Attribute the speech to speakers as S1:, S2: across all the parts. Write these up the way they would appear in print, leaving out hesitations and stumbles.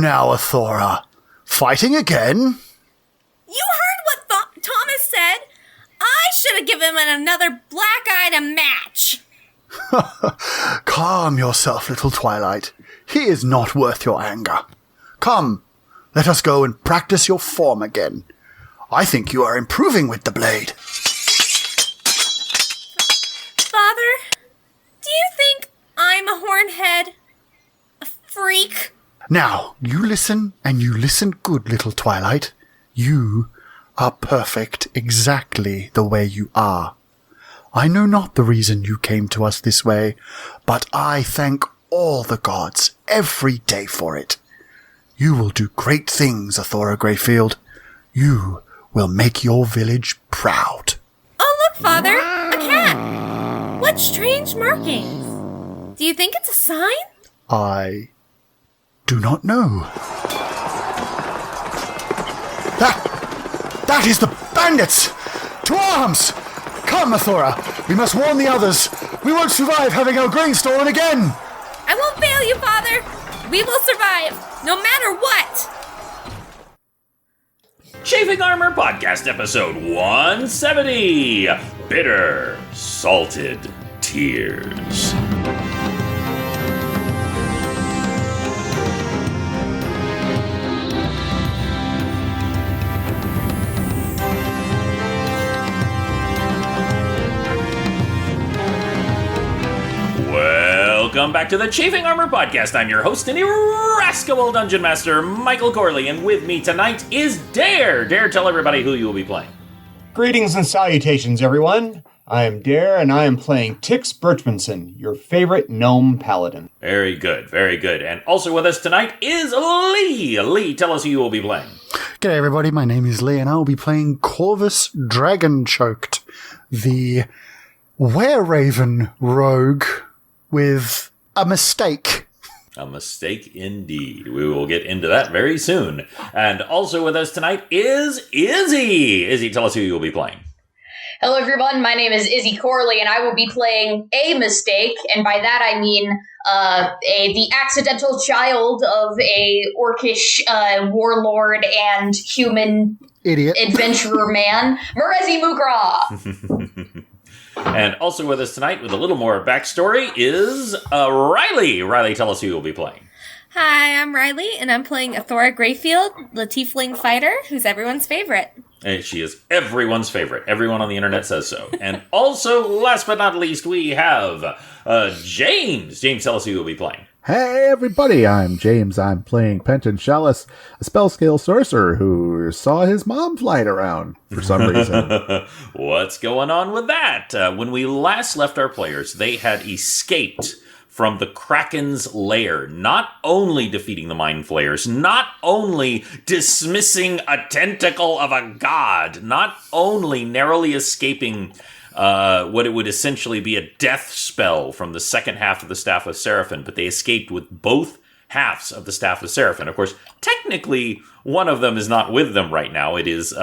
S1: now, Athora? Fighting again?
S2: You heard what Thomas said. I should have given him another black-eyed a match.
S1: Calm yourself, little Twilight. He is not worth your anger. Come, let us go and practice your form again. I think you are improving with the blade.
S2: Father, do you think I'm a hornhead? A freak?
S1: Now, you listen, and you listen good, little Twilight. You are perfect exactly the way you are. I know not the reason you came to us this way, but I thank all the gods every day for it. You will do great things, Athora Greyfield. You will make your village proud.
S2: Oh, look, Father, a cat. What strange markings. Do you think it's a sign?
S1: I do not know. That is the bandits! To arms! Come, Athora. We must warn the others. We won't survive having our grain stolen again.
S2: I won't fail you, Father. We will survive, no matter what.
S3: Chafing Armor Podcast Episode 170. Bitter, Salted Tears. Welcome back to the Chafing Armor Podcast. I'm your host and irascible Dungeon Master, Michael Corley, and with me tonight is Dare. Dare, tell everybody who you will be playing.
S4: Greetings and salutations, everyone. I am Dare, and I am playing Tix Birchmanson, your favorite gnome paladin.
S3: Very good, very good. And also with us tonight is Lee. Lee, tell us who you will be playing.
S1: G'day, everybody. My name is Lee, and I will be playing Corvus Dragonchoked, the were-raven rogue with a mistake.
S3: A mistake indeed. We will get into that very soon. And also with us tonight is Izzy. Izzy, tell us who you will be playing.
S5: Hello, everyone. My name is Izzy Corley, and I will be playing a mistake, and by that I mean the accidental child of a orcish warlord and human
S1: Idiot
S5: adventurer man, Merezi Mugra.
S3: And also with us tonight with a little more backstory is Riley. Riley, tell us who you'll be playing.
S2: Hi, I'm Riley, and I'm playing Athora Greyfield, the tiefling fighter, who's everyone's favorite.
S3: And she is everyone's favorite. Everyone on the internet says so. And also, last but not least, we have James. James, tell us who you'll be playing.
S6: Hey everybody, I'm James. I'm playing Penton Chalice, a spell scale sorcerer who saw his mom flying around for some reason.
S3: What's going on with that? When we last left our players, they had escaped from the Kraken's lair, not only defeating the Mind Flayers, not only dismissing a tentacle of a god, not only narrowly escaping what it would essentially be a death spell from the second half of the Staff of Seraphon, but they escaped with both halves of the Staff of Seraphon. Of course, technically, one of them is not with them right now. It is,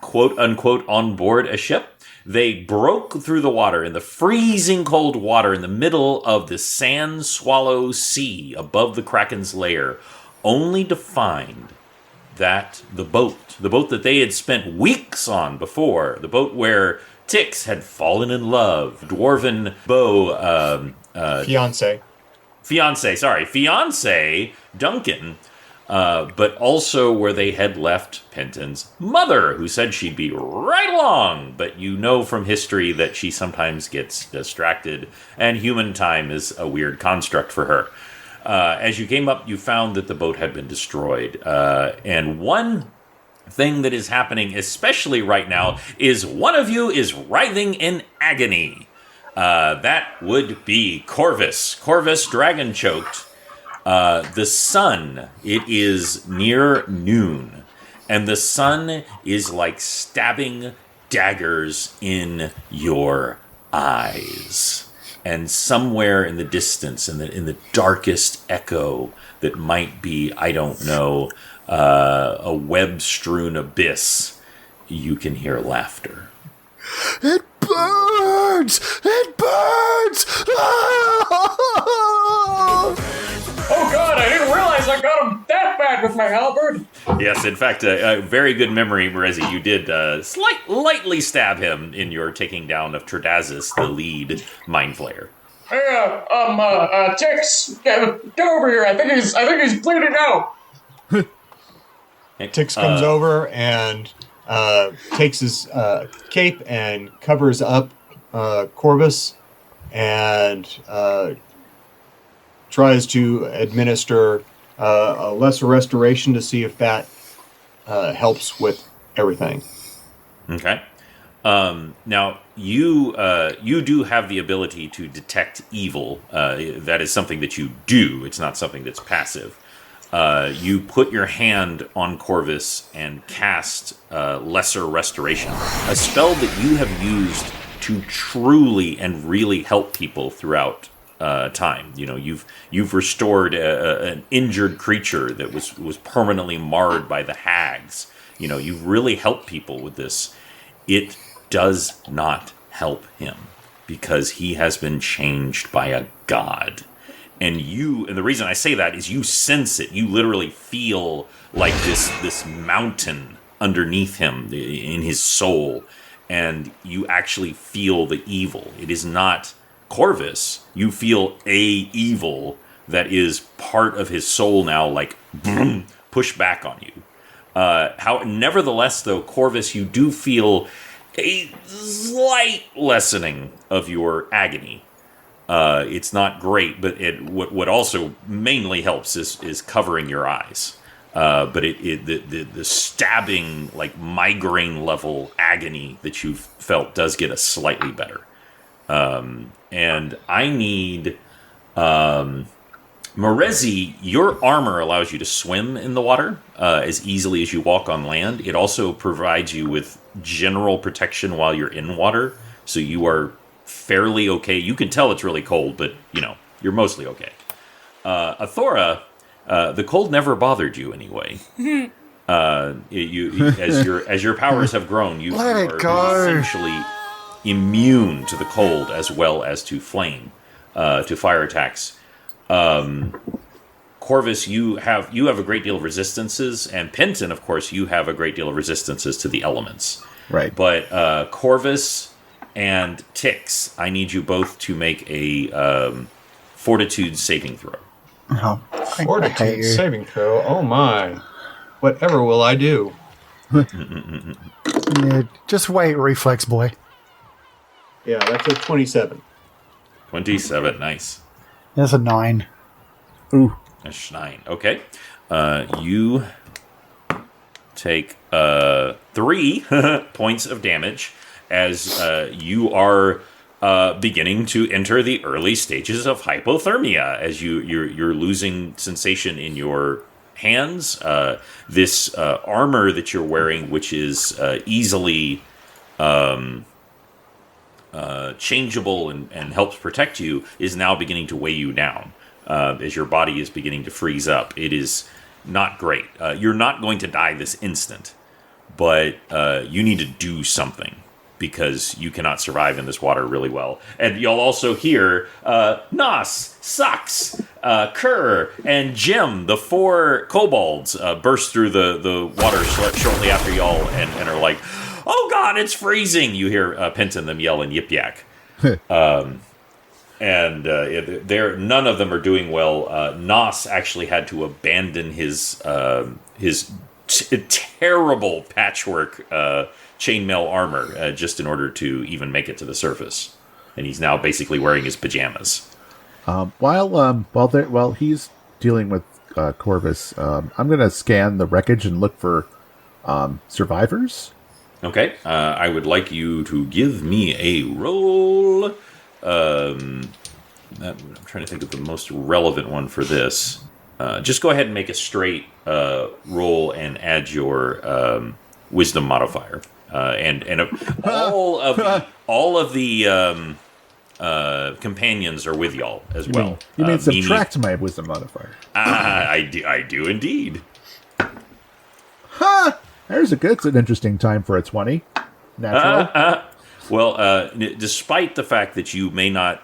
S3: quote-unquote, on board a ship. They broke through the water, in the freezing cold water, in the middle of the Sand Swallow Sea above the Kraken's lair, only to find that the boat that they had spent weeks on before, the boat where Tix had fallen in love, dwarven beau, fiance Duncan, but also where they had left Penton's mother, who said she'd be right along, but you know from history that she sometimes gets distracted, and human time is a weird construct for her. As you came up, you found that the boat had been destroyed, and one thing that is happening, especially right now, is one of you is writhing in agony. That would be Corvus Dragonchoked. The sun, it is near noon, and the sun is like stabbing daggers in your eyes. And somewhere in the distance, in the darkest echo that might be, I don't know, a web-strewn abyss, you can hear laughter.
S1: It burns! It burns!
S7: Oh god, I didn't realize I got him that bad with my halberd.
S3: Yes, in fact, a very good memory, Merezi. You did lightly stab him in your taking down of Tredazis, the lead mind flayer.
S7: Hey, Tix, get over here. I think he's bleeding out.
S4: Tix comes over and takes his cape and covers up Corvus and tries to administer a lesser restoration to see if that helps with everything.
S3: Okay. Now, you do have the ability to detect evil. That is something that you do. It's not something that's passive. You put your hand on Corvus and cast Lesser Restoration, a spell that you have used to truly and really help people throughout time. You know, you've restored an injured creature that was permanently marred by the hags. You know, you've really helped people with this. It does not help him because he has been changed by a god. And the reason I say that is you sense it. You literally feel like this mountain underneath him in his soul, and you actually feel the evil. It is not Corvus. You feel a evil that is part of his soul now, like boom, push back on you. Nevertheless, though, Corvus, you do feel a slight lessening of your agony. It's not great, but what also mainly helps is covering your eyes. But the stabbing, like migraine level agony that you've felt does get us slightly better. And I need Merezi. Your armor allows you to swim in the water as easily as you walk on land. It also provides you with general protection while you're in water, so you are fairly okay. You can tell it's really cold, but you're mostly okay. Athora, the cold never bothered you anyway. As your powers have grown, you are essentially immune to the cold as well as to flame, to fire attacks. Corvus, you have a great deal of resistances, and Penton, of course, you have a great deal of resistances to the elements.
S6: Right.
S3: But Corvus and Tix, I need you both to make a fortitude saving throw.
S1: Oh,
S4: Fortitude saving throw. Oh my! Whatever will I do?
S1: Yeah, just wait, reflex boy.
S4: Yeah, that's a 27.
S3: 27, nice.
S1: That's a 9.
S6: Ooh.
S3: That's 9. Okay. You take 3 points of damage as you are beginning to enter the early stages of hypothermia, as you're losing sensation in your hands. This armor that you're wearing, which is easily changeable and helps protect you, is now beginning to weigh you down as your body is beginning to freeze up. It is not great. You're not going to die this instant, but you need to do something, because you cannot survive in this water really well. And you'll also hear Nos, Sux, Kerr, and Jim, the 4 kobolds, burst through the water shortly after y'all and are like, "Oh God, it's freezing!" You hear Penton them yell and Yip Yak. None of them are doing well. Nos actually had to abandon his terrible patchwork chainmail armor just in order to even make it to the surface, and he's now basically wearing his pajamas.
S6: While he's dealing with Corvus, I'm going to scan the wreckage and look for survivors.
S3: Okay, I would like you to give me a roll. I'm trying to think of the most relevant one for this. Just go ahead and make a straight roll and add your wisdom modifier. And all of the companions are with y'all as well.
S6: You mean subtract my wisdom modifier?
S3: I do indeed.
S6: Ha! It's an interesting time for a 20. Natural.
S3: Well, despite the fact that you may not,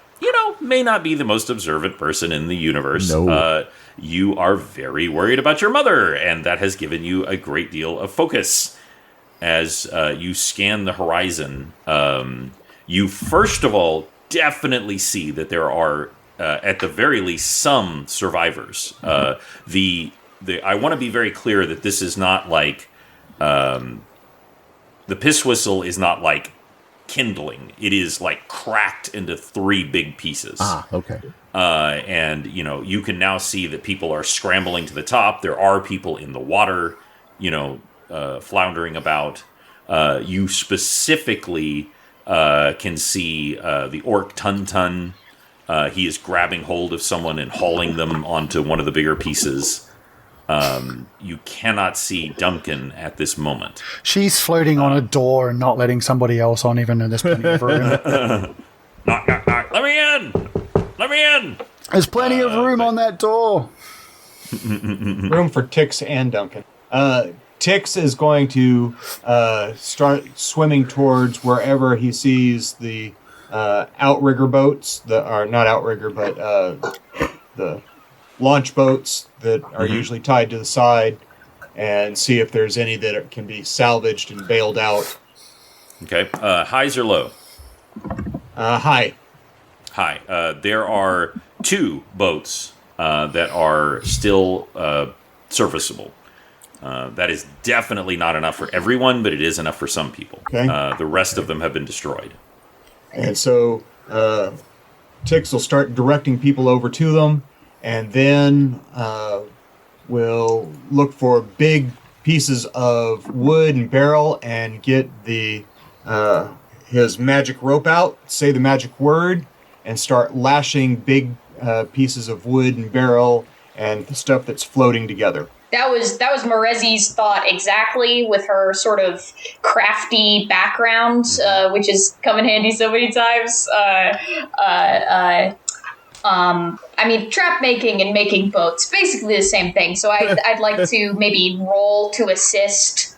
S3: may not be the most observant person in the universe.
S6: No.
S3: You are very worried about your mother, and that has given you a great deal of focus. As you scan the horizon, you first of all definitely see that there are, at the very least, some survivors. I want to be very clear that this is not like the piss whistle is not like kindling. It is like cracked into 3 big pieces.
S6: Okay.
S3: And you can now see that people are scrambling to the top. There are people in the water, floundering about. You specifically can see the orc Tun. He is grabbing hold of someone and hauling them onto one of the bigger pieces. You cannot see Duncan at this moment.
S1: She's floating on a door and not letting somebody else on, even though there's plenty of room.
S3: Knock, knock, knock. Let me in! Let me in!
S1: There's plenty of room on that door.
S4: Room for Tix and Duncan. Tix is going to start swimming towards wherever he sees the outrigger boats that are not outrigger, but the launch boats that are usually tied to the side, and see if there's any that can be salvaged and bailed out.
S3: Okay. Highs or low?
S4: High.
S3: High. There are 2 boats that are still serviceable. That is definitely not enough for everyone, but it is enough for some people.
S4: Okay.
S3: The rest of them have been destroyed.
S4: And so Tix will start directing people over to them, and then we'll look for big pieces of wood and barrel and get his magic rope out, say the magic word, and start lashing big pieces of wood and barrel and the stuff that's floating together.
S5: That was Morezi's thought exactly, with her sort of crafty background, which has come in handy so many times. I mean, trap making and making boats, basically the same thing. So I'd like to maybe roll to assist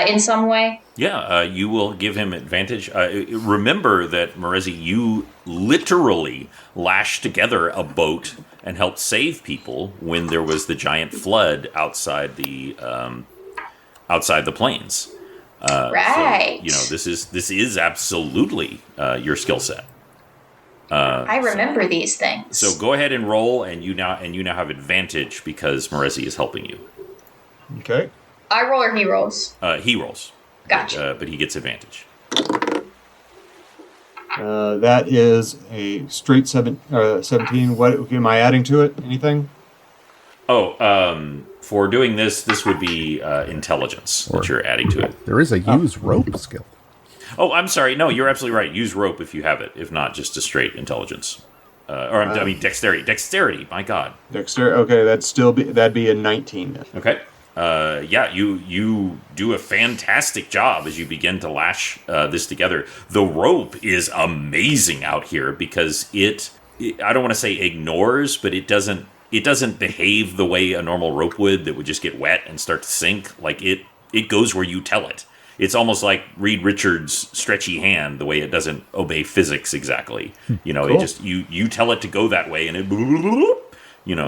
S5: in some way.
S3: Yeah, you will give him advantage. Remember that, Morezi, you literally lashed together a boat and helped save people when there was the giant flood outside the plains.
S5: Right.
S3: So, this is absolutely your skill set.
S5: I remember these things.
S3: So go ahead and roll, and you now have advantage because Morezi is helping you.
S4: Okay.
S5: I roll or he rolls?
S3: He rolls.
S5: Gotcha.
S3: But he gets advantage.
S4: That is a straight 17. What am I adding to it? Anything?
S3: For doing this would be intelligence that you're adding to it.
S6: There is a use rope skill.
S3: Oh, I'm sorry. No, you're absolutely right. Use rope if you have it. If not, just a straight intelligence. I mean dexterity. Dexterity. My God.
S4: Dexterity. Okay, that'd be a 19. Then.
S3: Okay. Yeah, you do a fantastic job as you begin to lash this together. The rope is amazing out here because it I don't want to say ignores, but it doesn't behave the way a normal rope would that would just get wet and start to sink. Like it goes where you tell it. It's almost like Reed Richards' stretchy hand, the way it doesn't obey physics exactly. Cool. It just you tell it to go that way, and it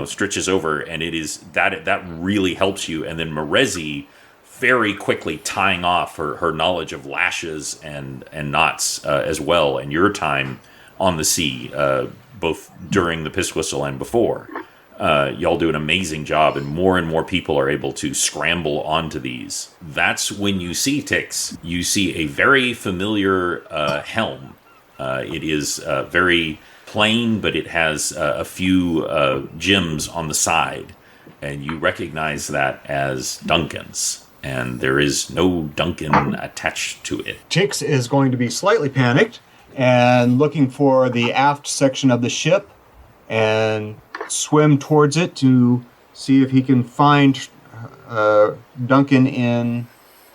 S3: stretches over, and it is that really helps you. And then Morezi very quickly tying off her knowledge of lashes and knots as well, and your time on the sea, both during the piss whistle and before. Y'all do an amazing job, and more people are able to scramble onto these. That's when you see Tix. You see a very familiar helm. It is very plain, but it has a few gems on the side, and you recognize that as Duncan's. And there is no Duncan attached to it.
S4: Tix is going to be slightly panicked and looking for the aft section of the ship and swim towards it to see if he can find Duncan in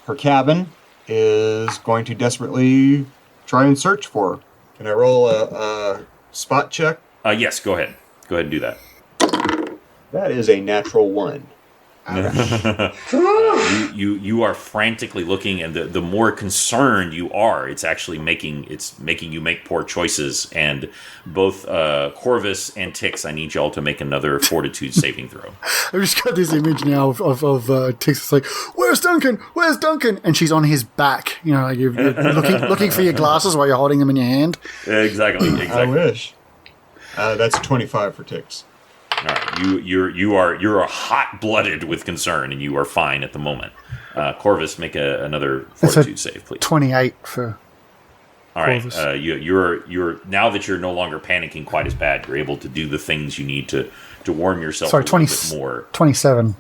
S4: her cabin. Is going to desperately try and search for her. Can I roll a spot check?
S3: Yes, go ahead. Go ahead and do that.
S4: That is a natural 1.
S3: You are frantically looking, and the more concerned you are, it's actually making you make poor choices. And both Corvus and Tix, I need y'all to make another fortitude saving throw.
S1: I've just got this image now of Tix. It's like, where's Duncan? Where's Duncan? And she's on his back. You know, like you're looking for your glasses while you're holding them in your hand.
S3: Exactly.
S4: I wish. That's 25 for Tix.
S3: All right, you're hot-blooded with concern, and you are fine at the moment. Corvus, make another fortitude save, please.
S1: 28 for.
S3: All right,
S1: Corvus.
S3: you're now that you're no longer panicking quite as bad, you're able to do the things you need to warm yourself
S1: Sorry,
S3: a little bit more.
S1: 27.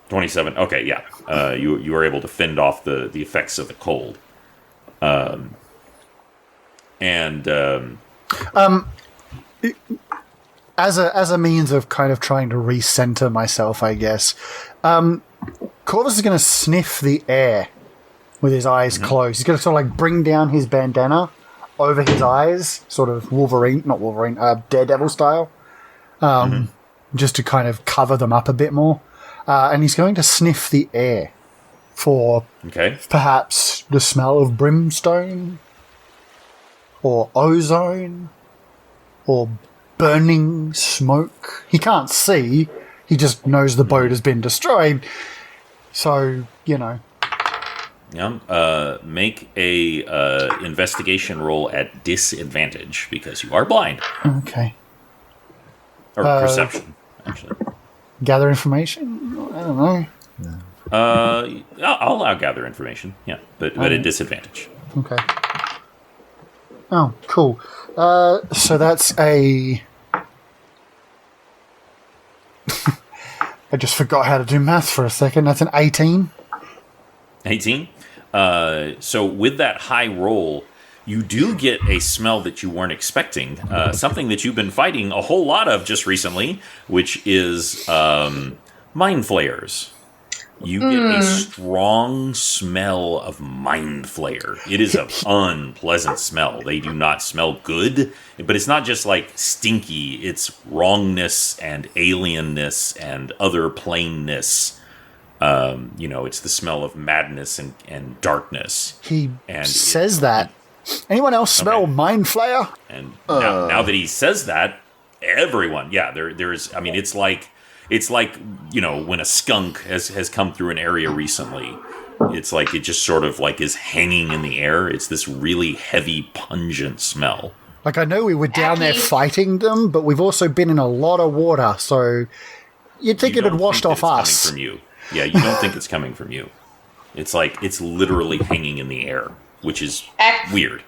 S3: 27. Okay, yeah. You are able to fend off the effects of the cold.
S1: As a means of kind of trying to recenter myself, I guess, Corvus is going to sniff the air with his eyes closed. He's going to sort of like bring down his bandana over his eyes, sort of Daredevil style, just to kind of cover them up a bit more. And he's going to sniff the air for perhaps the smell of brimstone or ozone or burning smoke. He can't see. He just knows the boat has been destroyed. So, you know.
S3: Yeah. Make a investigation roll at disadvantage because you are blind.
S1: Okay.
S3: Or perception, actually.
S1: Gather information? I don't know.
S3: I'll allow gather information. Yeah, but at disadvantage.
S1: Okay. Oh, cool. So that's a... I just forgot how to do math for a second. That's an 18.
S3: 18? So with that high roll, you do get a smell that you weren't expecting. Something that you've been fighting a whole lot of just recently, which is mind flayers. You get a strong smell of mind flayer. It is an unpleasant smell. They do not smell good, but it's not just like stinky. It's wrongness and alienness and other plainness. It's the smell of madness and darkness.
S1: He says that. Anyone else smell mind flayer?
S3: And now that he says that, everyone, there's. I mean, it's like when a skunk has come through an area recently. It's like it just sort of like is hanging in the air. It's this really heavy, pungent smell.
S1: Like, I know we were down there fighting them, but we've also been in a lot of water, so you'd think it had washed off us.
S3: Coming from you. Yeah, you don't think it's coming from you. It's like it's literally hanging in the air, which is weird.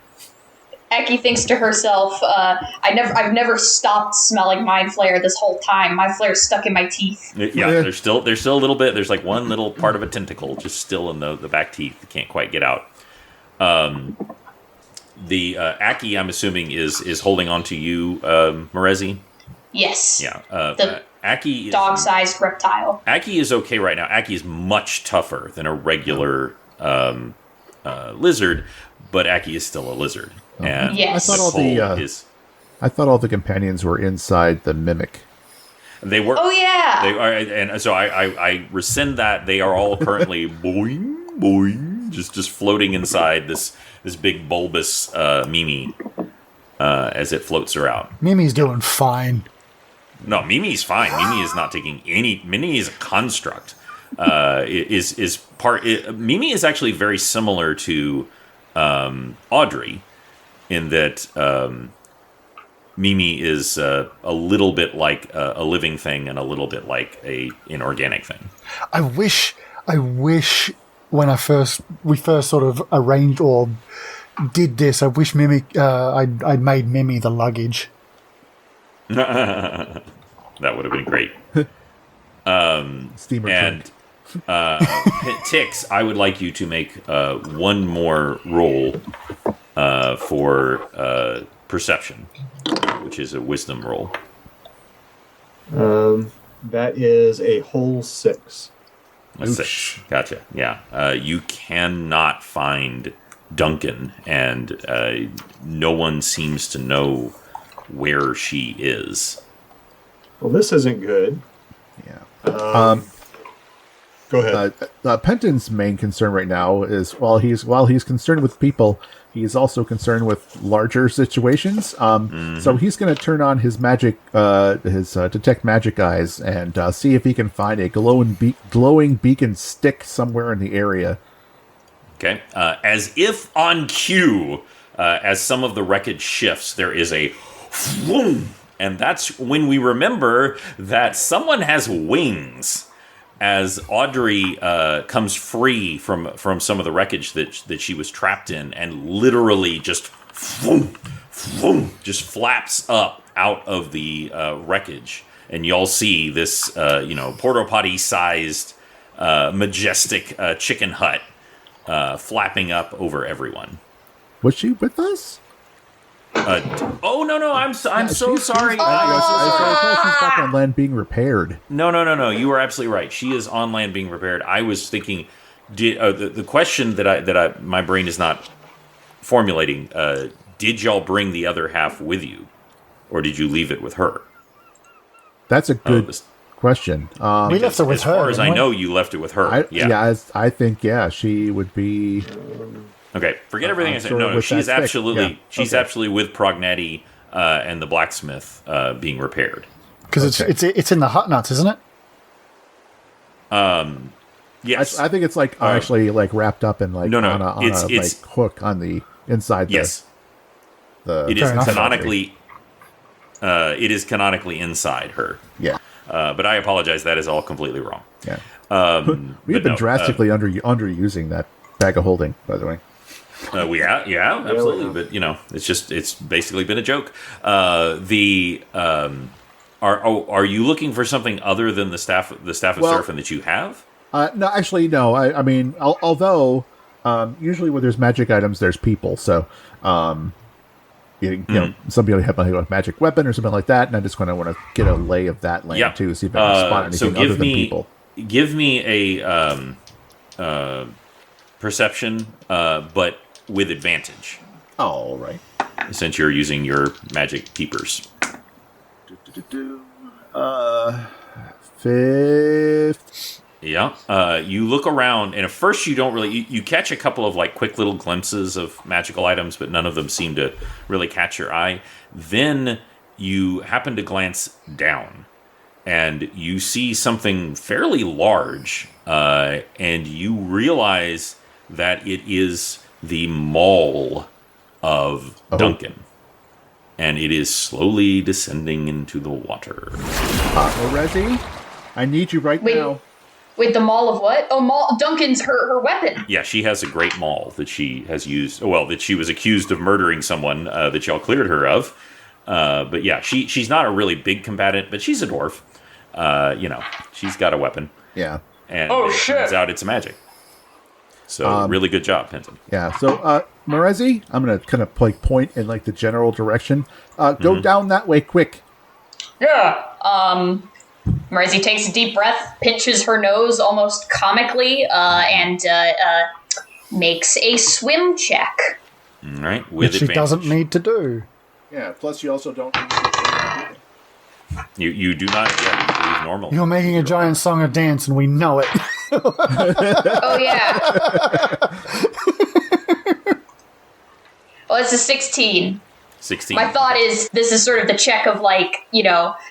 S5: Aki thinks to herself, I've never stopped smelling mind flayer this whole time. My flare's stuck in my teeth.
S3: Yeah, there's still a little bit. There's like one little part of a tentacle just still in the back teeth. It can't quite get out. The Aki, I'm assuming, is holding on to you, Morezi?
S5: Yes.
S3: Yeah.
S5: The
S3: Aki
S5: dog-sized reptile.
S3: Aki is okay right now. Aki is much tougher than a regular lizard, but Aki is still a lizard. And
S5: yes.
S6: I thought all the companions were inside the mimic.
S3: They were.
S5: Oh yeah.
S3: They are, and so I rescind that. They are all currently boing boing, just floating inside this big bulbous Mimi as it floats her out.
S1: Mimi's doing fine.
S3: No, Mimi's fine. Mimi is not taking any. Mimi is a construct. Mimi is actually very similar to Audrey in that Mimi is a little bit like a living thing and a little bit like a inorganic thing.
S1: I wish when we first sort of arranged or did this, I wish Mimi I'd made Mimi the luggage.
S3: That would have been great.
S6: Steamer
S3: and Tix, I would like you to make one more roll for perception, which is a wisdom roll.
S4: That is a whole 6.
S3: A 6. Gotcha. Yeah. You cannot find Duncan, and no one seems to know where she is.
S4: Well, this isn't good.
S6: Yeah.
S4: Go ahead.
S6: Penton's main concern right now is while he's concerned with people, he's also concerned with larger situations. So he's going to turn on his magic, his detect magic eyes, and see if he can find a glowing beacon stick somewhere in the area.
S3: Okay. As if on cue, as some of the wreckage shifts, there is a vroom, and that's when we remember that someone has wings. As Audrey comes free from some of the wreckage that she was trapped in, and literally just vroom, vroom, just flaps up out of the wreckage, and y'all see this porta potty sized majestic chicken hut flapping up over everyone.
S6: Was she with us?
S3: Oh no! I'm so sorry.
S6: I she's back on land being repaired.
S3: No! You were absolutely right. She is on land being repaired. I was thinking, the question that my brain is not formulating. Did y'all bring the other half with you, or did you leave it with her?
S6: That's a good question.
S1: We left it with her.
S3: As far as I know, you left it with her.
S6: I think she would be.
S3: Okay, forget everything I said. No, she's absolutely absolutely with Prognetti and the blacksmith being repaired.
S1: Because it's in the hut nuts, isn't it?
S3: Yes,
S6: I think it's actually wrapped up in on a hook on the inside.
S3: Yes, it is canonically. It is canonically inside her.
S6: Yeah,
S3: but I apologize. That is all completely wrong.
S6: Yeah, we've been drastically underusing that bag of holding, by the way.
S3: Yeah, absolutely. But it's basically been a joke. Are you looking for something other than the staff of Seraphin that you have?
S6: No, actually, no. I mean, although usually where there's magic items, there's people. So, somebody have a magic weapon or something like that, and I just want to get a lay of that land too, see if I can spot anything other than people.
S3: Give me a perception, but with advantage.
S6: All right.
S3: Since you're using your magic peepers.
S6: 5th.
S3: Yeah. You look around, and at first you don't really... You catch a couple of quick little glimpses of magical items, but none of them seem to really catch your eye. Then you happen to glance down, and you see something fairly large, and you realize that it is the maul of Duncan. And it is slowly descending into the water.
S6: Resi, I need you now.
S5: Wait, the maul of what? Oh, maul. Duncan's her weapon.
S3: Yeah, she has a great maul that she has used. Well, that she was accused of murdering someone that y'all cleared her of. But yeah, she's not a really big combatant, but she's a dwarf. She's got a weapon.
S6: Yeah.
S3: And turns out it's magic. So really good job, Penton.
S6: Yeah. So Marezi, I'm gonna kind of point in the general direction. Go down that way, quick.
S7: Yeah.
S5: Marezi takes a deep breath, pinches her nose almost comically, and makes a swim check.
S3: All right,
S1: which she doesn't need to do.
S6: Yeah. Plus, you also don't.
S3: You do not yet normal.
S1: You're making a giant song and dance, and we know it.
S5: Oh yeah. Well, it's a 16.
S3: 16.
S5: My thought is this is sort of the check of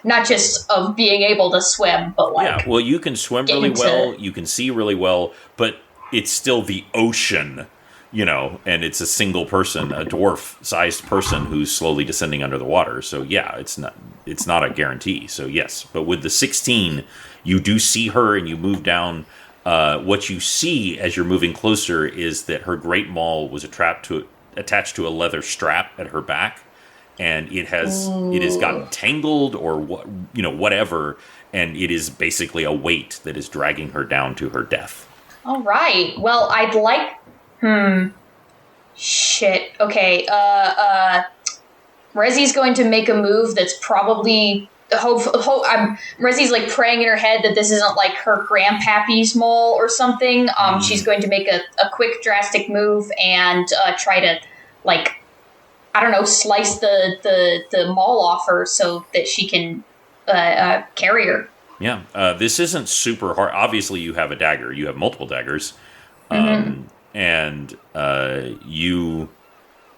S5: not just of being able to swim, but
S3: yeah. Well, you can swim really well. You can see really well, but it's still the ocean, and it's a single person, a dwarf-sized person who's slowly descending under the water. So yeah, it's not a guarantee. So yes, but with the 16, you do see her, and you move down. What you see as you're moving closer is that her great maul was attached to a leather strap at her back, and it has gotten tangled or whatever, and it is basically a weight that is dragging her down to her death.
S5: All right. Well, I'd like. Shit. Okay. Rezi's going to make a move that's probably. Rezi's praying in her head that this isn't her grandpappy's mole or something. She's going to make a quick drastic move and try to slice the maul off her so that she can carry her.
S3: Yeah, this isn't super hard. Obviously, you have a dagger. You have multiple daggers, and you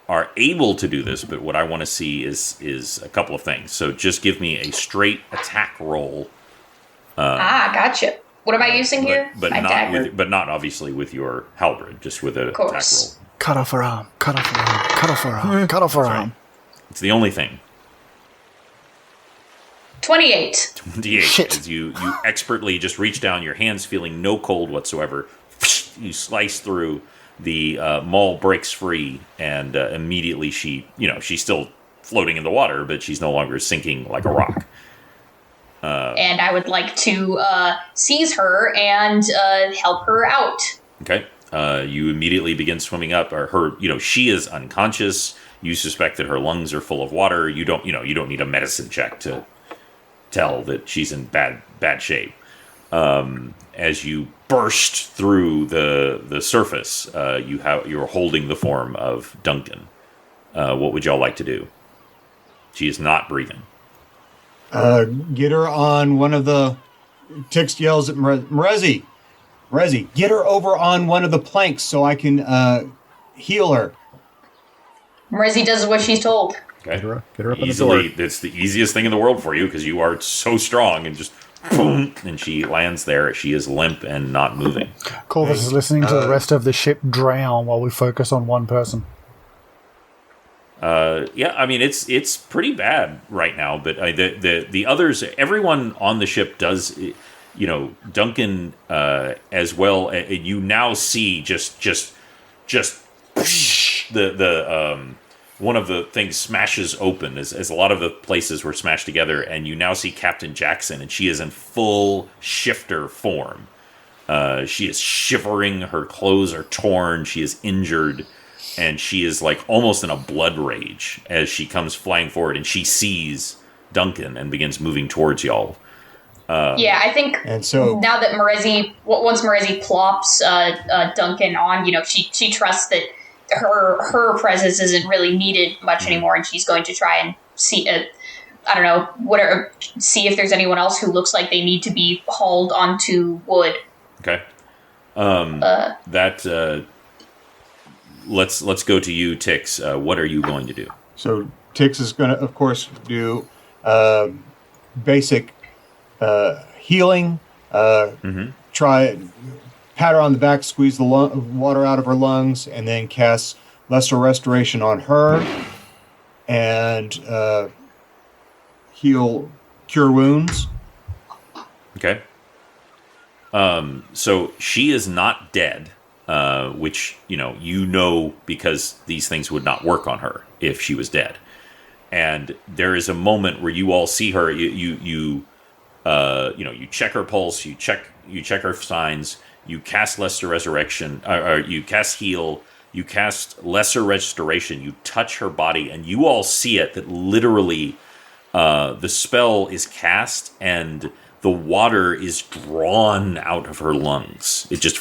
S3: are able to do this. But what I want to see is a couple of things. So just give me a straight attack roll.
S5: Gotcha. What am I using here?
S3: But
S5: My
S3: not
S5: dagger.
S3: but not obviously with your halberd. Just with an attack
S5: course.
S3: roll.
S1: Cut off her arm. Cut off her arm. Cut off her arm. Cut off her arm.
S3: It's the only thing.
S5: 28.
S3: 28.
S1: Shit.
S3: As you expertly just reach down, your hands feeling no cold whatsoever. You slice through. The maul breaks free, and immediately she's still floating in the water, but she's no longer sinking like a rock.
S5: And I would like to seize her and help her out.
S3: Okay. You immediately begin swimming up. Or she is unconscious. You suspect that her lungs are full of water. You don't need a medicine check to tell that she's in bad shape. As you burst through the surface, you're holding the form of Duncan. What would y'all like to do? She is not breathing.
S4: Get her on one of the... Tix yells at Mrezi. Mrezi, get her over on one of the planks so I can heal her.
S5: Mrizzy does what she's told.
S3: Okay.
S6: Get her up on the
S3: Easily,
S6: door.
S3: it's the easiest thing in the world for you because you are so strong and just boom, and she lands there. She is limp and not moving.
S1: Corvus is listening to the rest of the ship drown while we focus on one person.
S3: Yeah, I mean it's pretty bad right now, but the others, everyone on the ship does, Duncan as well. You now see just the one of the things smashes open as a lot of the places were smashed together, and you now see Captain Jackson, and she is in full shifter form. She is shivering, her clothes are torn, she is injured, and she is like almost in a blood rage as she comes flying forward, and she sees Duncan and begins moving towards y'all.
S5: Yeah, I think
S4: And so...
S5: now that once Mrezi plops Duncan on, she trusts that her presence isn't really needed much anymore, and she's going to try and see, see if there's anyone else who looks like they need to be hauled onto wood.
S3: Okay. Let's go to you, Tix. What are you going to do?
S4: So Tix is going to, of course, do basic healing. Try pat her on the back, squeeze the water out of her lungs, and then cast Lesser Restoration on her and cure wounds.
S3: Okay. So she is not dead, which because these things would not work on her if she was dead. And there is a moment where you all see her. You check her pulse, you check her signs. You cast Lesser Resurrection, or you cast Heal, you cast Lesser Restoration, you touch her body, and you all see it that literally the spell is cast and the water is drawn out of her lungs. It just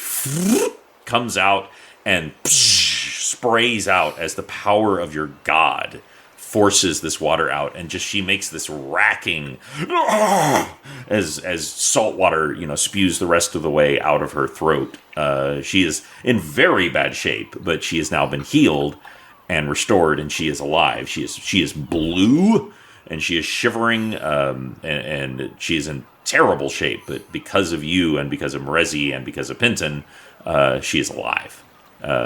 S3: comes out and sprays out as the power of your god forces this water out, and just she makes this racking as salt water spews the rest of the way out of her throat. She is in very bad shape, but she has now been healed and restored, and she is alive. She is blue, and she is shivering, and she is in terrible shape. But because of you, and because of Mrezi, and because of Pinton, she is alive.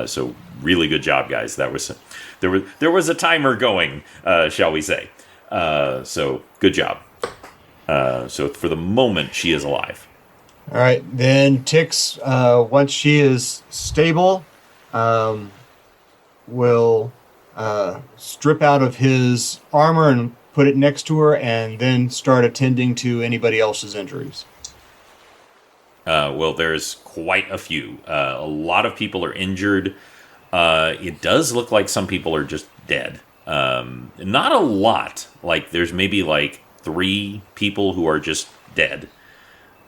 S3: So really good job, guys. There was a timer going, shall we say? So good job. So for the moment, she is alive.
S4: All right, then Tix, once she is stable, will strip out of his armor and put it next to her, and then start attending to anybody else's injuries.
S3: Well, there's quite a few. A lot of people are injured. It does look like some people are just dead. Not a lot. Like, there's maybe 3 people who are just dead.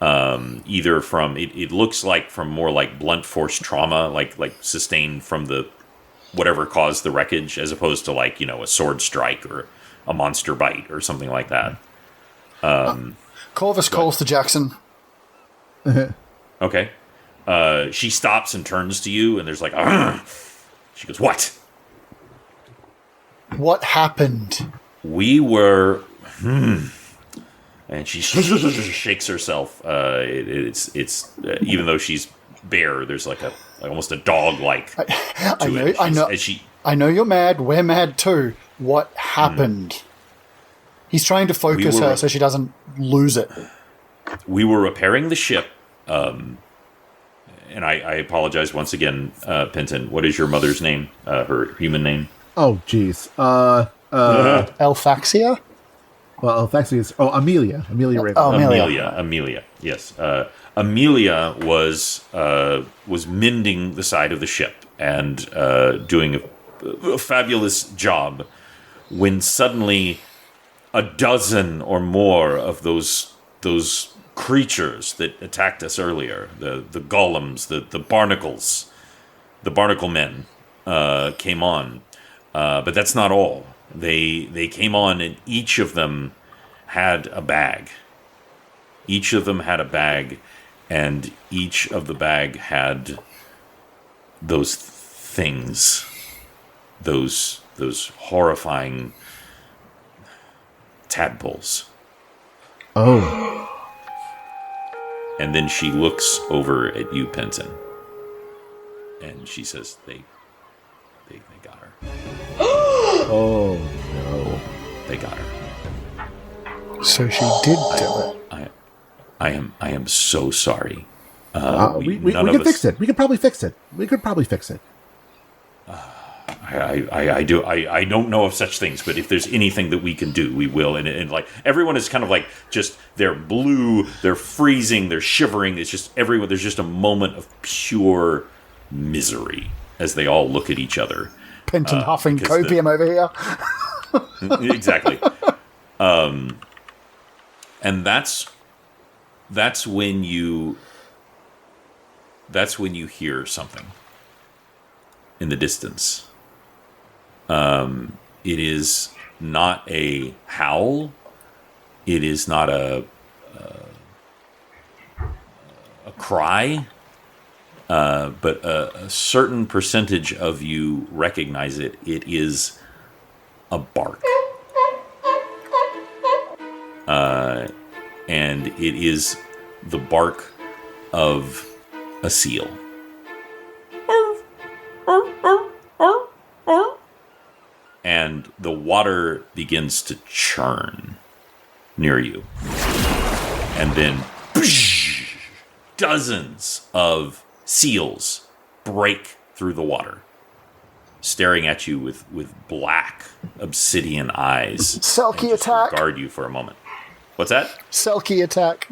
S3: Either from, it looks like from more like blunt force trauma, like sustained from the whatever caused the wreckage, as opposed to a sword strike or a monster bite or something like that.
S1: Corvus calls to Jackson.
S3: Okay. She stops and turns to you, and there's like, she goes, what?
S1: What happened?
S3: We were, and she shakes herself. It's even though she's bare, there's like almost a dog-like to it.
S1: I know you're mad. We're mad too. What happened? He's trying to focus her so she doesn't lose it.
S3: We were repairing the ship, and I apologize once again, Penton. What is your mother's name? Her human name?
S6: Oh, jeez.
S1: Elfaxia?
S6: Well, Elfaxia is... Oh, Amelia. Amelia Raven.
S1: Oh,
S3: Amelia. Yes. Amelia was mending the side of the ship and doing a fabulous job when suddenly a dozen or more of those creatures that attacked us earlier, the golems, the barnacles, the barnacle men, came on. But that's not all. They came on, and each of them had a bag. Each of them had a bag, and each of the bag had those things, those horrifying tadpoles.
S6: Oh.
S3: And then she looks over at you, Penton, and she says, they got her.
S6: Oh, no.
S3: They got her.
S1: So she did do it.
S3: I am so sorry.
S6: We can fix it. We could probably fix it.
S3: I don't know of such things, but if there's anything that we can do, we will. And like everyone is kind of like just they're blue, they're freezing, they're shivering. It's just everyone. There's just a moment of pure misery as they all look at each other.
S1: Penton huffing copium over here.
S3: Exactly. And that's when you hear something in the distance. It is not a howl. It is not a cry. But a certain percentage of you recognize it. It is a bark. And it is the bark of a seal. And the water begins to churn near you. And then dozens of seals break through the water, staring at you with black obsidian eyes.
S1: Selkie attack.
S3: Guard you for a moment. What's that?
S1: Selkie attack.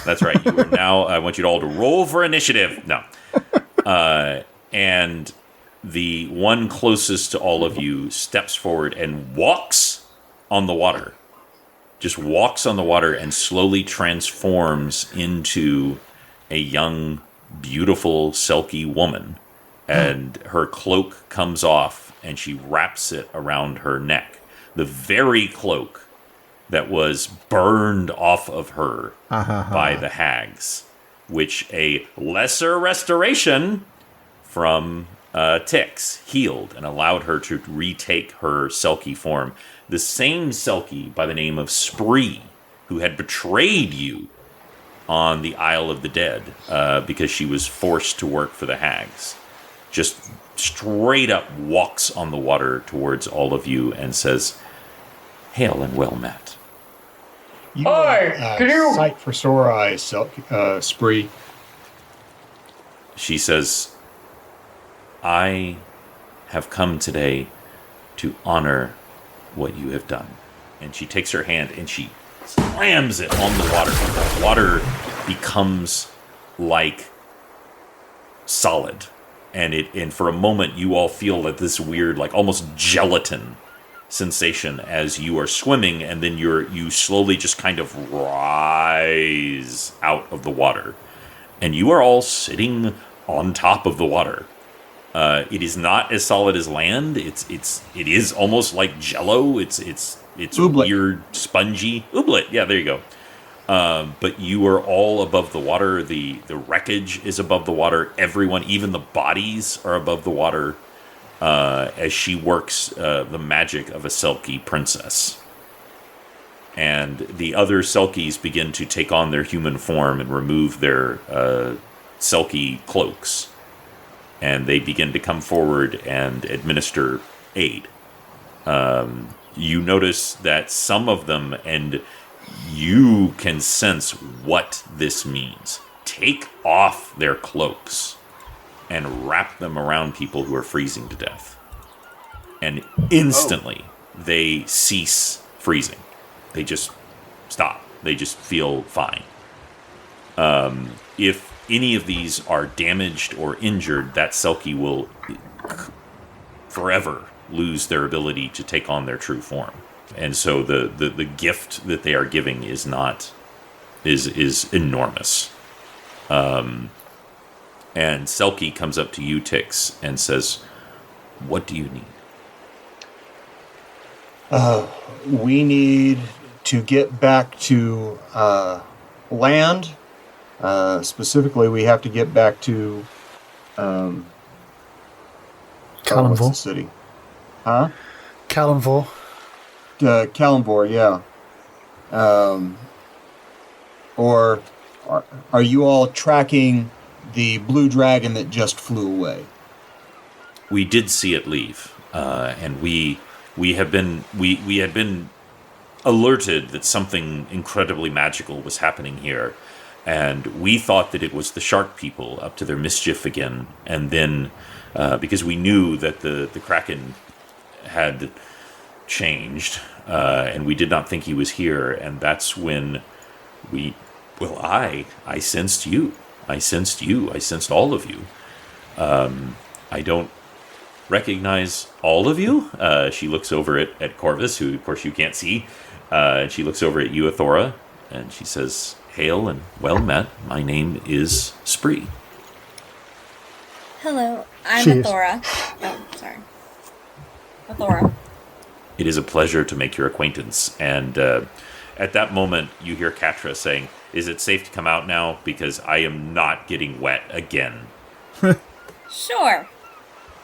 S3: That's right. You are now. I want you all to roll for initiative. No. And the one closest to all of you steps forward and walks on the water. Just walks on the water and slowly transforms into a young, beautiful, Selkie woman. And her cloak comes off and she wraps it around her neck. The very cloak that was burned off of her by the hags, which a lesser restoration from Tix healed and allowed her to retake her Selkie form. The same Selkie by the name of Spree, who had betrayed you on the Isle of the Dead because she was forced to work for the hags, just straight up walks on the water towards all of you and says, "Hail and well met."
S4: You
S7: Hi, can you-
S4: sight for sore eyes, Spree.
S3: She says, "I have come today to honor what you have done." And she takes her hand and she slams it on the water. The water becomes like solid. And for a moment you all feel that this weird, like almost gelatin sensation as you are swimming, and then you slowly just kind of rise out of the water. And you are all sitting on top of the water. It is not as solid as land. It is almost like Jello. It's
S4: Ooblet.
S3: weird, spongy ooblet. Yeah, there you go. But you are all above the water. The wreckage is above the water. Everyone, even the bodies, are above the water as she works the magic of a Selkie princess. And the other Selkies begin to take on their human form and remove their Selkie cloaks. And they begin to come forward and administer aid. You notice that some of them, and you can sense what this means, take off their cloaks and wrap them around people who are freezing to death. And instantly, they cease freezing. They just stop. They just feel fine. If any of these are damaged or injured, that Selkie will forever lose their ability to take on their true form. And so the gift that they are giving is enormous. And Selkie comes up to you, Tix, and says, "What do you need?"
S4: We need to get back to land. Specifically, we have to get back to what's the
S1: Kalimvor.
S4: city? Huh?
S1: Kalimvor.
S4: Kalimvor, yeah. Or are you all tracking the blue dragon that just flew away?
S3: We did see it leave, and we had been alerted that something incredibly magical was happening here, and we thought that it was the shark people up to their mischief again. And then, because we knew that the Kraken had changed, and we did not think he was here, and that's when I sensed you. I sensed all of you. I don't recognize all of you. She looks over at Corvus, who of course you can't see. And she looks over at you, Athora, and she says, "Hail and well met. My name is Spree."
S2: Hello, I'm
S1: She is.
S2: Athora. Oh, sorry. Athora.
S3: It is a pleasure to make your acquaintance. And at that moment, you hear Katra saying, "Is it safe to come out now? Because I am not getting wet again."
S2: Sure.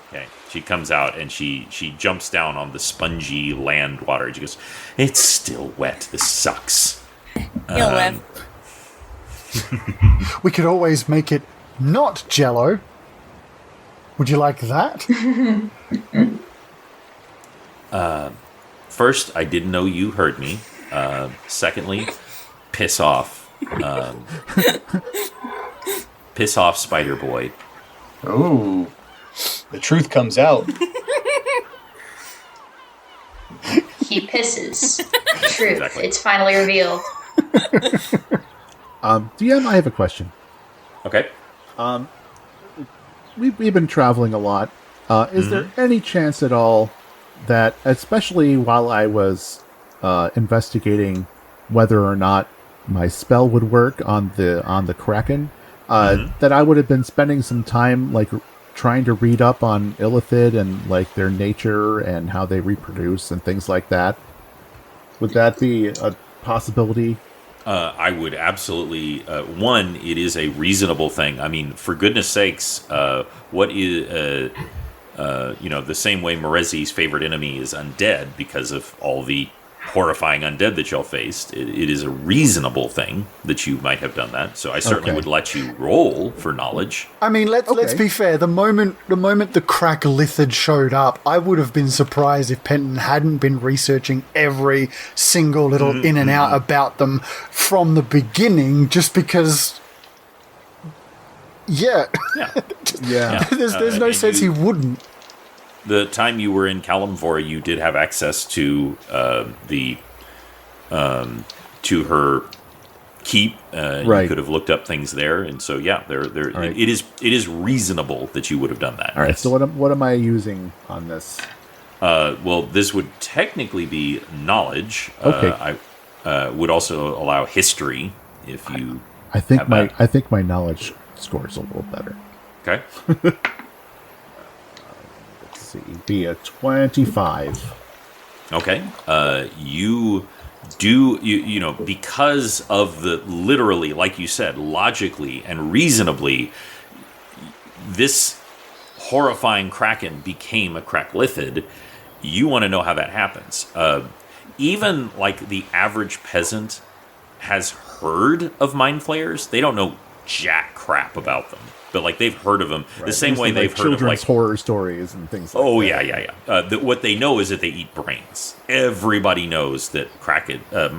S3: Okay. She comes out and she jumps down on the spongy land water. She goes, "It's still wet. This sucks."
S2: You'll live.
S1: We could always make it not Jello. Would you like that?
S3: First, I didn't know you heard me. Secondly, piss off. Piss off, Spider Boy.
S4: Oh, the truth comes out.
S5: He pisses. Truth.
S3: Exactly.
S5: It's finally revealed.
S6: DM, I have a question.
S3: Okay.
S6: We've been traveling a lot. Is there any chance at all that, especially while I was investigating whether or not my spell would work on the Kraken, that I would have been spending some time like trying to read up on Illithid and like their nature and how they reproduce and things like that? Would that be a possibility?
S3: I would absolutely. One, it is a reasonable thing. I mean, for goodness sakes, what is the same way Morezi's favorite enemy is undead because of all the horrifying undead that y'all faced. It is a reasonable thing that you might have done that. So I certainly would let you roll for knowledge.
S1: I mean, let's be fair. The moment the crack lithid showed up, I would have been surprised if Penton hadn't been researching every single little in and out about them from the beginning, just because. Yeah.
S3: Yeah.
S1: There's no sense he wouldn't.
S3: The time you were in Kalimvor, you did have access to to her keep.
S6: Right.
S3: You could have looked up things there, and so
S6: Right.
S3: it is reasonable that you would have done that.
S6: All right.
S3: Yes.
S6: So what am I using on this?
S3: Well, this would technically be knowledge.
S6: Okay.
S3: I would also allow history if you.
S6: I think
S3: have
S6: my
S3: that.
S6: knowledge score is a little better.
S3: Okay.
S6: Let's see, be a 25.
S3: Okay. You because of the literally, like you said, logically and reasonably, this horrifying kraken became a cracklithid. You want to know how that happens. Even like the average peasant has heard of mind flayers. They don't know jack crap about them, but like they've heard of them the same way they've heard of like
S6: horror stories and things like that.
S3: Oh yeah. What they know is that they eat brains. Everybody knows that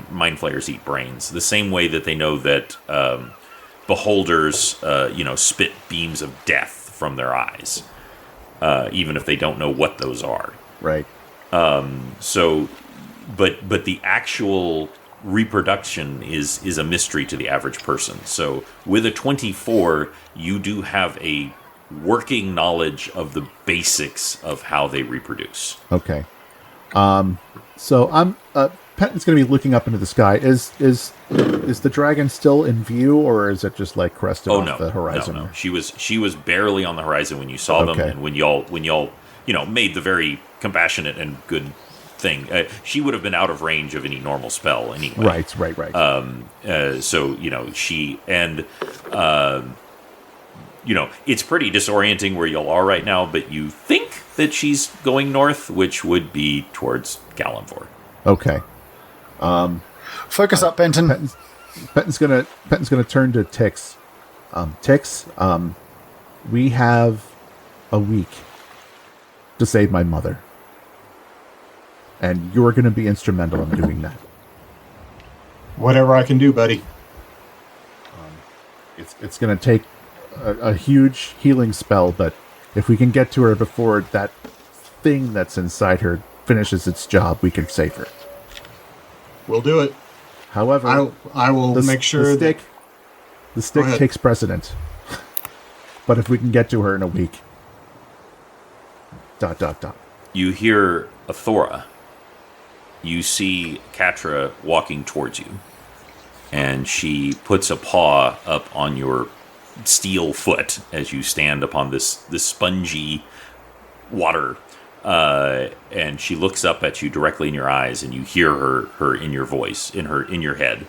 S3: mind flayers eat brains. The same way that they know that beholders, spit beams of death from their eyes, even if they don't know what those are.
S6: Right.
S3: So, but the actual reproduction is a mystery to the average person. So with a 24, you do have a working knowledge of the basics of how they reproduce.
S6: Okay. So I'm Penton's going to be looking up into the sky. Is the dragon still in view, or is it just like crested off the horizon?
S3: No. She was barely on the horizon when you saw them, and when y'all made the very compassionate and good thing. She would have been out of range of any normal spell anyway.
S6: Right.
S3: So she and it's pretty disorienting where y'all are right now, but you think that she's going north, which would be towards Galenvor.
S6: Okay.
S1: Focus up, Benton.
S6: Penton's gonna turn to Tix. Tix, we have a week to save my mother. And you're going to be instrumental in doing that.
S4: Whatever I can do, buddy.
S6: It's going to take a huge healing spell, but if we can get to her before that thing that's inside her finishes its job, we can save her.
S4: We'll do it.
S6: However,
S4: I will make sure
S6: the stick takes precedent. But if we can get to her in a week. ...
S3: You hear a Thora. You see Katra walking towards you, and she puts a paw up on your steel foot as you stand upon this spongy water, and she looks up at you directly in your eyes, and you hear her in your voice, in your head,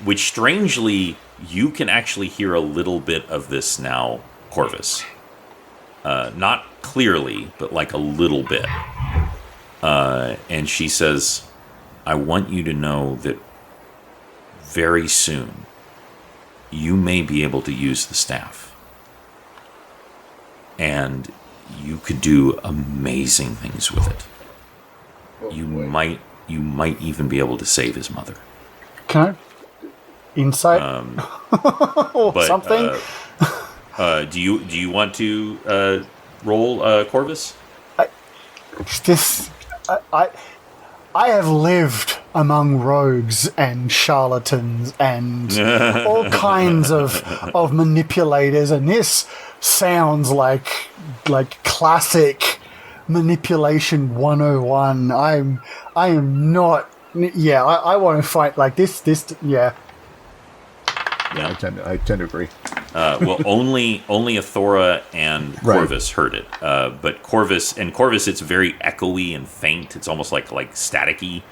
S3: which strangely you can actually hear a little bit of this now, Corvus. Not clearly, but like a little bit. And she says, I want you to know that very soon you may be able to use the staff. And you could do amazing things with it. You might even be able to save his mother.
S1: Can I insight or something?
S3: Do you want to roll Corvus?
S1: I have lived among rogues and charlatans and all kinds of manipulators, and this sounds like classic manipulation 101. I am not. Yeah, I want to fight like this. Yeah.
S6: Yeah, I tend to agree.
S3: Well, only Athora and Corvus heard it. But Corvus, it's very echoey and faint. It's almost like staticky,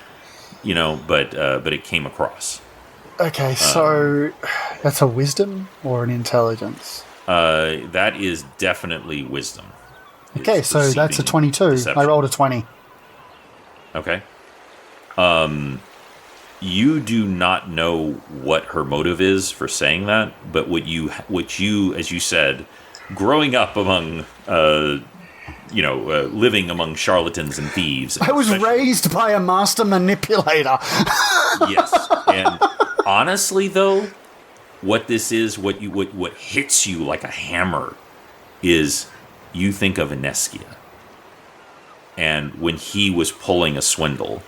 S3: but it came across.
S1: Okay, so that's a wisdom or an intelligence?
S3: That is definitely wisdom.
S1: Okay, so that's a 22. Deception. I rolled a 20.
S3: Okay. You do not know what her motive is for saying that, but what you, as you said, growing up among, living among charlatans and thieves.
S1: I was raised by a master manipulator.
S3: Yes, and honestly, though, what this is, what hits you like a hammer, is you think of Ineskia, and when he was pulling a swindle.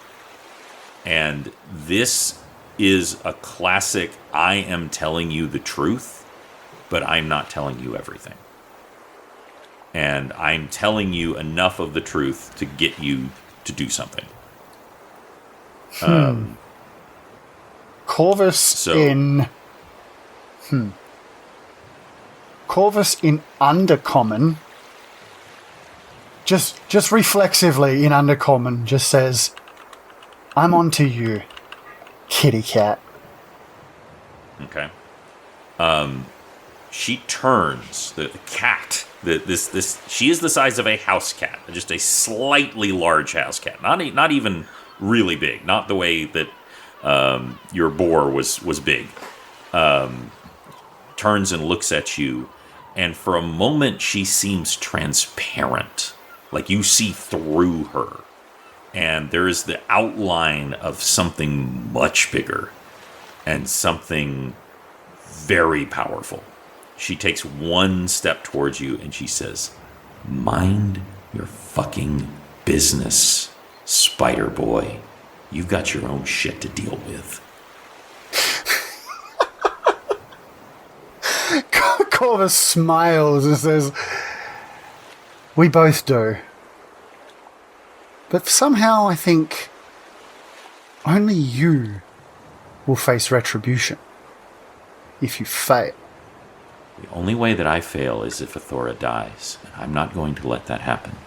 S3: And this is a classic, I am telling you the truth, but I'm not telling you everything. And I'm telling you enough of the truth to get you to do something.
S1: Corvus in Undercommon, just reflexively in Undercommon, just says, I'm on to you, kitty cat.
S3: Okay. She turns the cat. This she is the size of a house cat, just a slightly large house cat, not even really big, not the way that your boar was big. Turns and looks at you, and for a moment she seems transparent, like you see through her, and there is the outline of something much bigger and something very powerful. She takes one step towards you and she says, "Mind your fucking business, Spider Boy. You've got your own shit to deal with."
S1: Corvus smiles and says, "We both do. But somehow I think only you will face retribution if you fail."
S3: The only way that I fail is if Athora dies, and I'm not going to let that happen.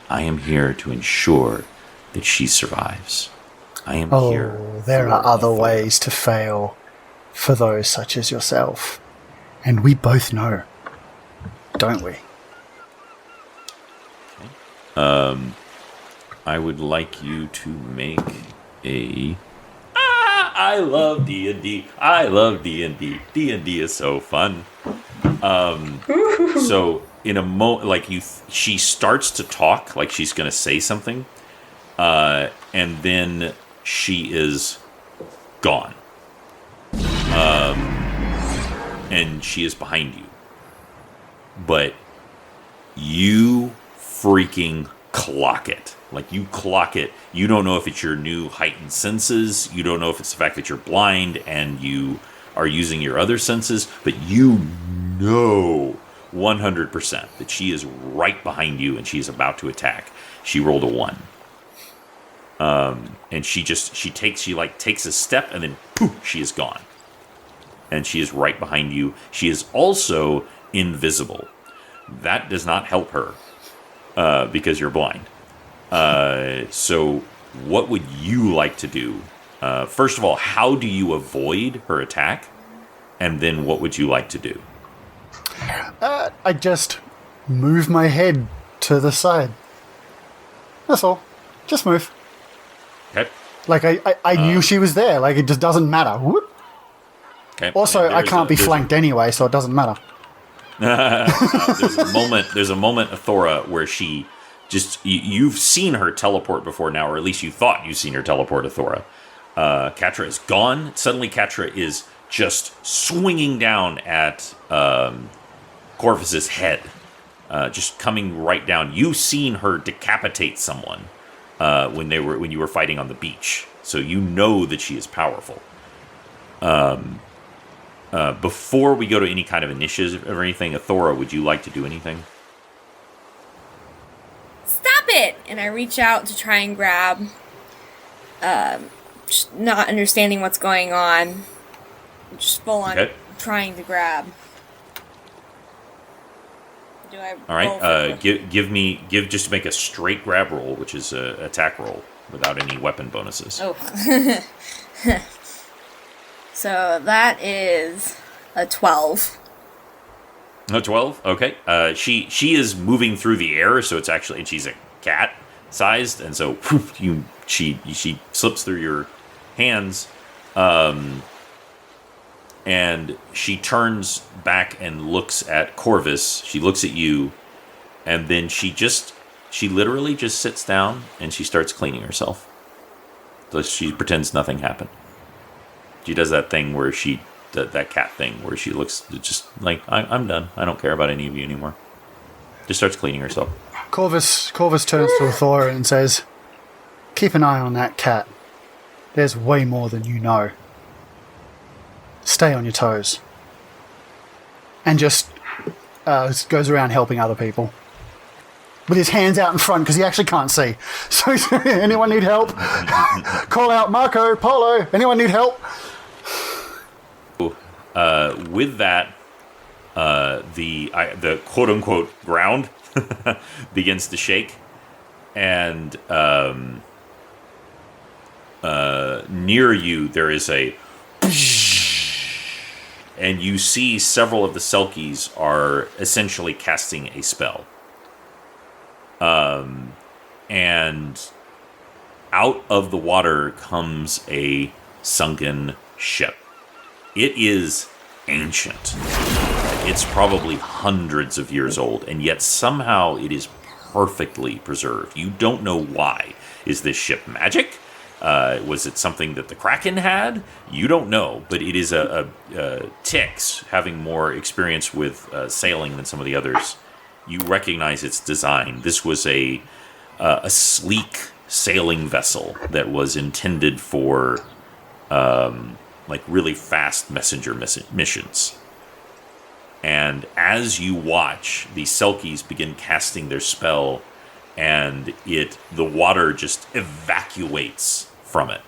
S3: I am here to ensure that she survives. I am here.
S1: Oh, there
S3: for
S1: are other
S3: Athora.
S1: ways to fail for those such as yourself. And we both know, don't we?
S3: I would like you to make a... I love D&D. I love D&D. D&D is so fun. So in a moment, like she starts to talk, like she's going to say something, and then she is gone. And she is behind you. But you freaking clock it. Like, you clock it. You don't know if it's your new heightened senses. You don't know if it's the fact that you're blind and you are using your other senses. But you know 100% that she is right behind you and she is about to attack. She rolled a 1. And she takes a step and then poof, she is gone. And she is right behind you. She is also invisible. That does not help her because you're blind. So what would you like to do? First of all, how do you avoid her attack? And then what would you like to do?
S1: I just move my head to the side. That's all. Just move.
S3: Okay.
S1: Like, I knew she was there. Like, it just doesn't matter. Whoop.
S3: Okay.
S1: Also, I can't be flanked anyway, so it doesn't matter.
S3: There's a moment, Athora, where she just... You've seen her teleport before now, or at least you thought you've seen her teleport, Athora. Katra is gone. Suddenly, Katra is just swinging down at Corvus's head. Just coming right down. You've seen her decapitate someone when you were fighting on the beach. So you know that she is powerful. Before we go to any kind of initiative or anything, Athora, would you like to do anything?
S2: Stop it! And I reach out to try and grab, just not understanding what's going on. Just full on trying to grab. Do I
S3: All right, give just make a straight grab roll, which is an attack roll without any weapon bonuses.
S2: Oh. So that is a 12.
S3: No, 12? Okay. She is moving through the air, so it's actually... And she's a cat sized, and so whew, she slips through your hands, and she turns back and looks at Corvus. She looks at you, and then she literally just sits down, and she starts cleaning herself. So she pretends nothing happened. She does that thing where that cat thing where she looks just like, I'm done. I don't care about any of you anymore. Just starts cleaning herself.
S1: Corvus turns to Athora and says, "Keep an eye on that cat. There's way more than you know. Stay on your toes." And just goes around helping other people. With his hands out in front because he actually can't see. So, anyone need help? Call out Marco, Polo. Anyone need help?
S3: With that, the quote unquote ground begins to shake, and near you, there is a... And you see several of the Selkies are essentially casting a spell. And out of the water comes a sunken ship. It is ancient. It's probably hundreds of years old, and yet somehow it is perfectly preserved. You don't know why. Is this ship magic? Was it something that the Kraken had? You don't know, but it is a Tix, having more experience with sailing than some of the others. You recognize its design. This was a sleek sailing vessel that was intended for really fast messenger missions. And as you watch, the Selkies begin casting their spell, and the water just evacuates from it.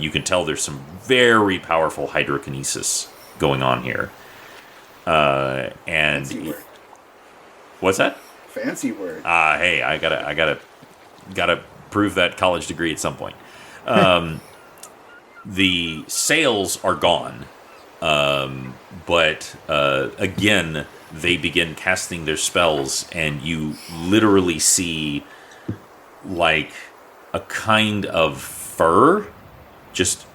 S3: You can tell there's some very powerful hydrokinesis going on here.
S6: Fancy word.
S3: What's that?
S6: Fancy word.
S3: Hey, I gotta prove that college degree at some point. The sails are gone, but again, they begin casting their spells, and you literally see like a kind of fur just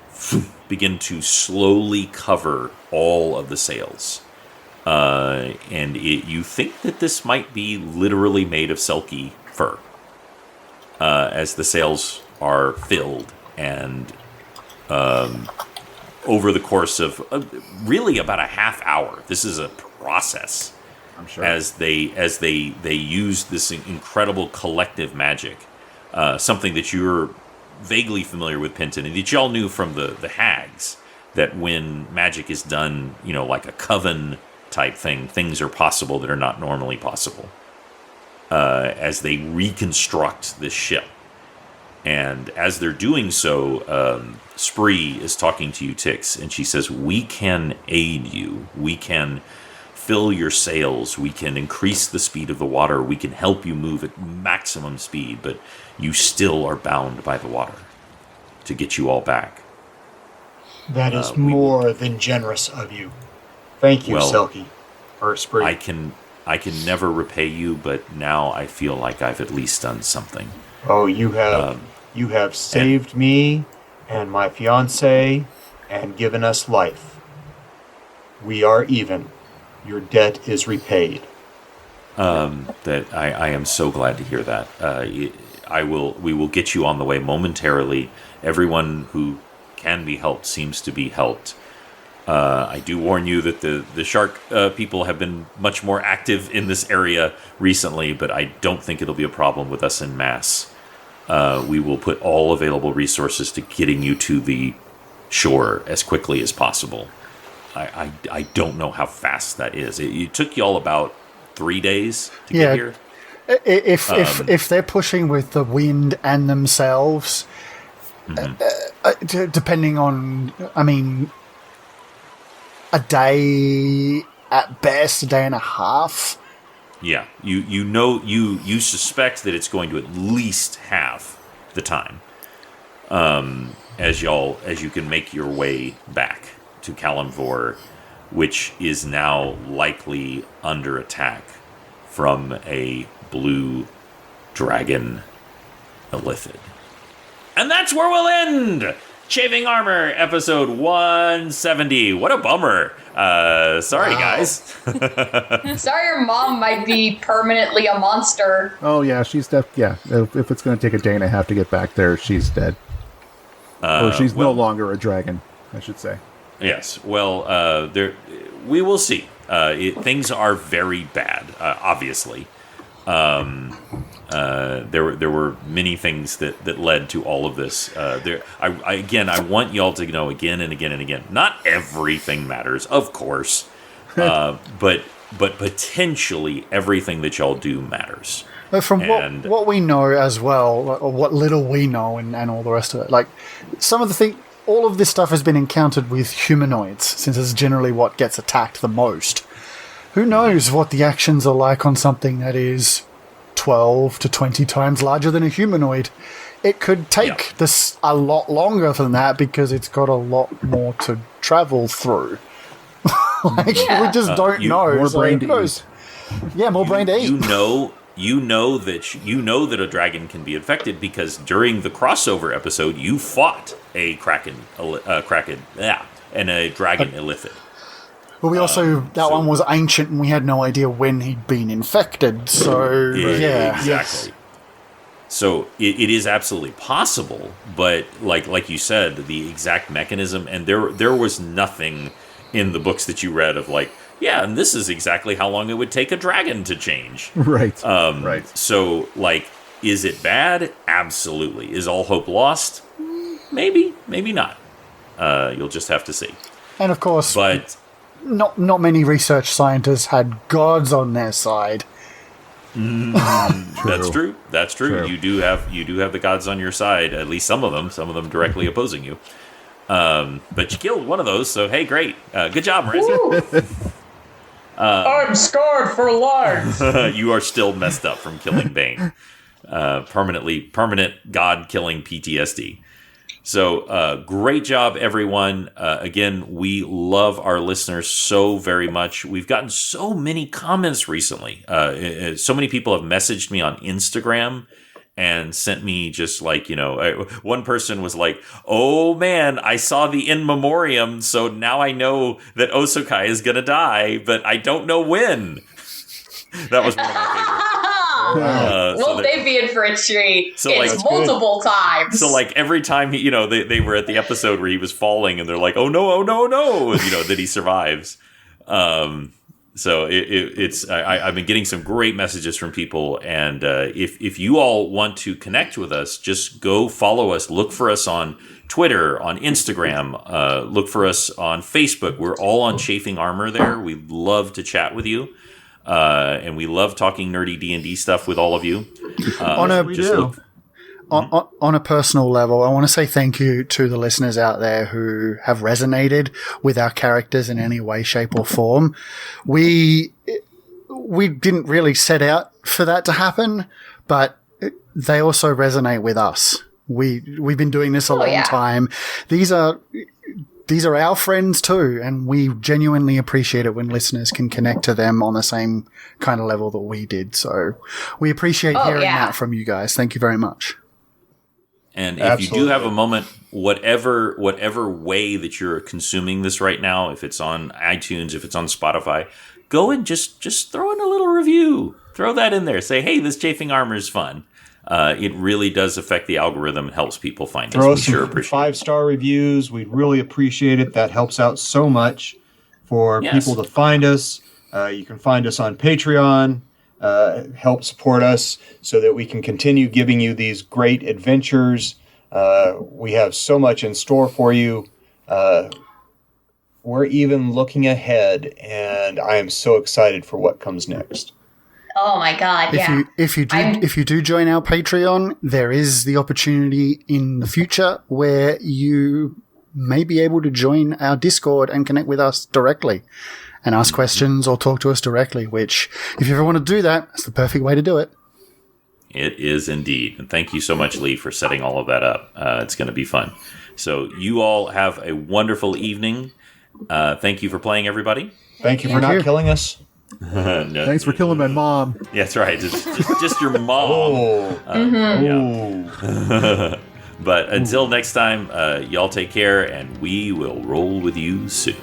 S3: begin to slowly cover all of the sails. And you think that this might be literally made of Selkie fur, as the sails are filled, and over the course of really about a half hour, this is a process.
S6: I'm sure.
S3: As they use this incredible collective magic, something that you're vaguely familiar with, Penton, and that y'all knew from the hags, that when magic is done, like a coven type thing, things are possible that are not normally possible. As they reconstruct this ship. And as they're doing so, Spree is talking to you, Tix, and she says, we can aid you. We can fill your sails. We can increase the speed of the water. We can help you move at maximum speed, but you still are bound by the water to get you all back.
S4: That is more than generous of you. Thank you, Selkie, or Spree.
S3: I can never repay you, but now I feel like I've at least done something.
S4: Oh, you have saved me and my fiancé and given us life. We are even. Your debt is repaid.
S3: That I am so glad to hear that. We will get you on the way momentarily. Everyone who can be helped seems to be helped. I do warn you that the shark people have been much more active in this area recently, but I don't think it'll be a problem with us en masse. We will put all available resources to getting you to the shore as quickly as possible. I don't know how fast that is. It took you all about 3 days to get here.
S1: If they're pushing with the wind and themselves, depending on, a day at best, a day and a half.
S3: Yeah, you suspect that it's going to at least half the time, as you can make your way back to Kalimvor, which is now likely under attack from a blue dragon Illithid. And that's where we'll end Chafing Armor, episode 170. What a bummer. Sorry, guys.
S5: Sorry your mom might be permanently a monster.
S6: Oh, yeah, she's dead. Yeah, if it's going to take a day and a half to get back there, she's dead. Or she's no longer a dragon, I should say.
S3: Yes, well, we will see. Things are very bad, obviously. There were many things that led to all of this. I want y'all to know again and again and again. Not everything matters, of course, but potentially everything that y'all do matters.
S1: From what we know as well, or what little we know, and all the rest of it, like some of the things. All of this stuff has been encountered with humanoids, since it's generally what gets attacked the most. Who knows what the actions are like on something that is 12 to 20 times larger than a humanoid? it could take this a lot longer than that because it's got a lot more to travel through. We just don't know.
S6: More
S1: so
S6: brain
S1: who
S6: to
S1: knows? Yeah, more brain to eat.
S3: You know that a dragon can be infected because during the crossover episode you fought a kraken, and a dragon illithid.
S1: But we also one was ancient, and we had no idea when he'd been infected. So
S3: exactly.
S1: Yes.
S3: So it is absolutely possible, but like you said, the exact mechanism, and there was nothing in the books that you read of and this is exactly how long it would take a dragon to change.
S6: Right. Right.
S3: So, is it bad? Absolutely. Is all hope lost? Maybe, maybe not. You'll just have to see.
S1: And of course,
S3: but
S1: not many research scientists had gods on their side.
S3: That's true. That's true. You do have the gods on your side. At least some of them directly opposing you. But you killed one of those, so hey, great. Good job, Marissa.
S7: I'm scarred for life.
S3: You are still messed up from killing Bane. Permanent god-killing PTSD. So, great job, everyone. Again, we love our listeners so very much. We've gotten so many comments recently. So many people have messaged me on Instagram and sent me just one person was like, "Oh man, I saw the In Memoriam, so now I know that Osokai is going to die, but I don't know when." That was one of my favorites.
S5: Will they be in for a treat?
S3: So,
S5: it's multiple times.
S3: So every time they were at the episode where he was falling and they're like, "Oh no, oh no, no," that he survives. So I've been getting some great messages from people, and if you all want to connect with us, just go follow us. Look for us on Twitter, on Instagram. Look for us on Facebook. We're all on Chafing Armor there. We'd love to chat with you, and we love talking nerdy D&D stuff with all of you.
S1: On a personal level, I want to say thank you to the listeners out there who have resonated with our characters in any way, shape, or form. We didn't really set out for that to happen, but they also resonate with us. We've been doing this a long time. These are our friends too, and we genuinely appreciate it when listeners can connect to them on the same kind of level that we did. So we appreciate hearing that from you guys. Thank you very much.
S3: And if you do have a moment, whatever way that you're consuming this right now, if it's on iTunes, if it's on Spotify, go and just throw in a little review. Throw that in there. Say, hey, this Chafing Armor is fun. It really does affect the algorithm and helps people find us.
S4: Throw
S3: We
S4: us some
S3: sure appreciate
S4: 5-star reviews. We'd really appreciate it. That helps out so much for people to find us. You can find us on Patreon. Help support us so that we can continue giving you these great adventures. We have so much in store for you. We're even looking ahead, and I am so excited for what comes next.
S5: Oh my God!
S1: If you do join our Patreon, there is the opportunity in the future where you may be able to join our Discord and connect with us directly and ask questions or talk to us directly, which, if you ever want to do that, that's the perfect way to do it.
S3: It is indeed. And thank you so much, Lee, for setting all of that up. It's going to be fun. So you all have a wonderful evening. Thank you for playing, everybody.
S4: Thank you for not killing us.
S3: No,
S6: Thanks for killing my mom.
S3: Yeah, that's right. It's just your mom. But until next time, y'all take care, and we will roll with you soon.